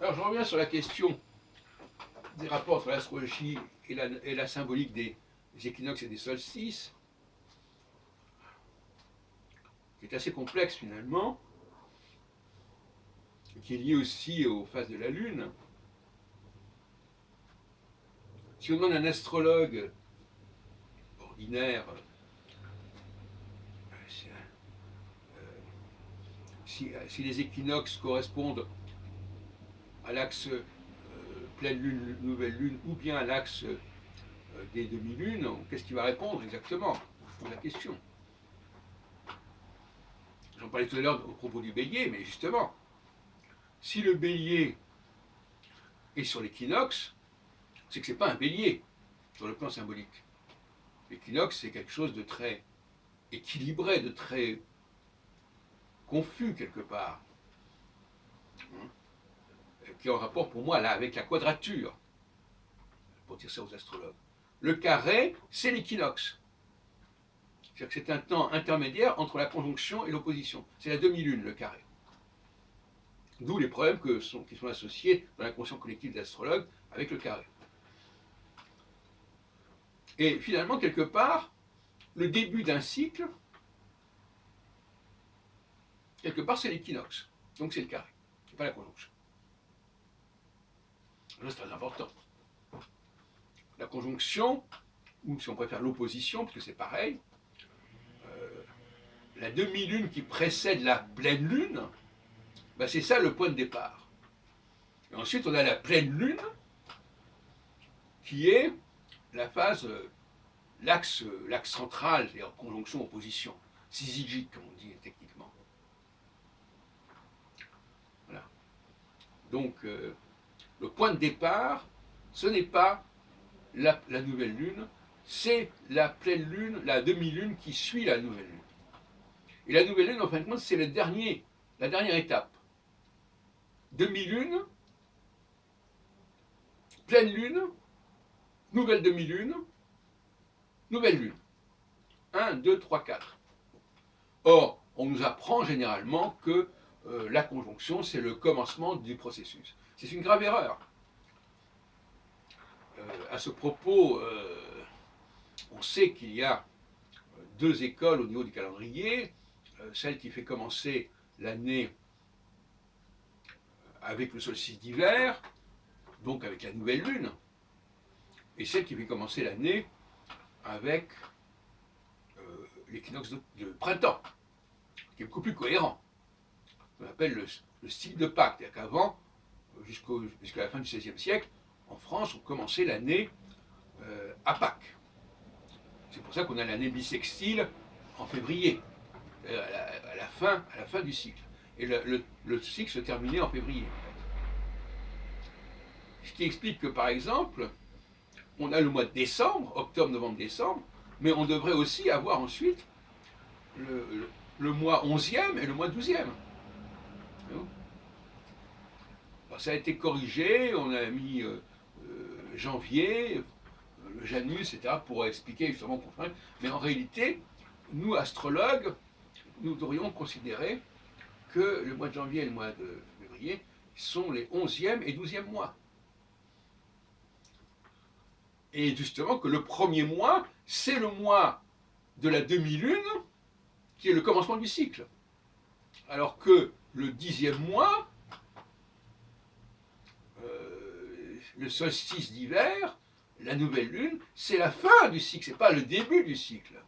Alors je reviens sur la question des rapports entre l'astrologie et la symbolique des équinoxes et des solstices, qui est assez complexe finalement, et qui est lié aussi aux phases de la Lune. Si on demande à un astrologue ordinaire si les équinoxes correspondent à l'axe pleine lune, nouvelle lune, ou bien à l'axe des demi-lunes, qu'est-ce qu'il va répondre exactement? C'est la question. J'en parlais tout à l'heure au propos du bélier, mais justement, si le bélier est sur l'équinoxe, c'est que ce n'est pas un bélier sur le plan symbolique. L'équinoxe, c'est quelque chose de très équilibré, de très confus quelque part, qui est en rapport pour moi là avec la quadrature, pour dire ça aux astrologues. Le carré, c'est l'équinoxe. C'est-à-dire que c'est un temps intermédiaire entre la conjonction et l'opposition. C'est la demi-lune, le carré. D'où les problèmes qui sont associés dans l'inconscient collectif des astrologues avec le carré. Et finalement, quelque part, le début d'un cycle, quelque part, c'est l'équinoxe. Donc c'est le carré, c'est pas la conjonction. Là, c'est très important. La conjonction, ou si on préfère l'opposition, parce que c'est pareil, la demi-lune qui précède la pleine lune, ben c'est ça le point de départ. Et ensuite, on a la pleine lune, qui est la phase, l'axe central, c'est-à-dire conjonction-opposition, syzygique, comme on dit techniquement. Voilà. Donc, le point de départ, ce n'est pas la nouvelle lune, c'est la pleine lune, la demi-lune qui suit la nouvelle lune. Et la nouvelle lune, en fin de compte, c'est la dernière étape. Demi-lune, pleine lune, nouvelle demi-lune, nouvelle lune. 1, 2, 3, 4. Or, on nous apprend généralement que la conjonction, c'est le commencement du processus. C'est une grave erreur. À ce propos, on sait qu'il y a deux écoles au niveau du calendrier, celle qui fait commencer l'année avec le solstice d'hiver, donc avec la nouvelle lune, et celle qui fait commencer l'année avec l'équinoxe de printemps, qui est beaucoup plus cohérent. On appelle le style de Pâques, c'est-à-dire qu'avant, jusqu'à la fin du XVIe siècle, en France, on commençait l'année à Pâques. C'est pour ça qu'on a l'année bissextile en février, à la fin du cycle. Et le cycle se terminait en février. Ce qui explique que, par exemple, on a le mois de décembre, octobre, novembre, décembre, mais on devrait aussi avoir ensuite le mois 11e et le mois 12e. Alors, ça a été corrigé, on a mis janvier, le Janus, etc., pour expliquer justement pourquoi. Mais en réalité, nous, astrologues, nous devrions considérer que le mois de janvier et le mois de février sont les 11e et 12e mois. Et justement que le premier mois, c'est le mois de la demi-lune, qui est le commencement du cycle. Alors que le 10e mois, le solstice d'hiver, la nouvelle lune, c'est la fin du cycle, c'est pas le début du cycle.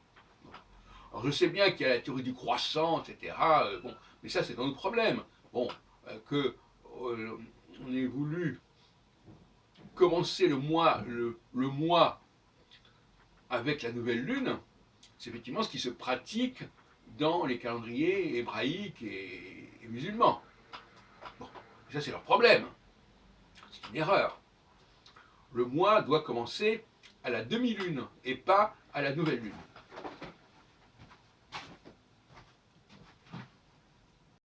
Alors je sais bien qu'il y a la théorie du croissant, etc. Bon, mais ça c'est un autre problème. Bon, on ait voulu commencer le mois avec la nouvelle lune, c'est effectivement ce qui se pratique dans les calendriers hébraïques et musulmans. Bon, ça c'est leur problème. C'est une erreur. Le mois doit commencer à la demi-lune et pas à la nouvelle lune.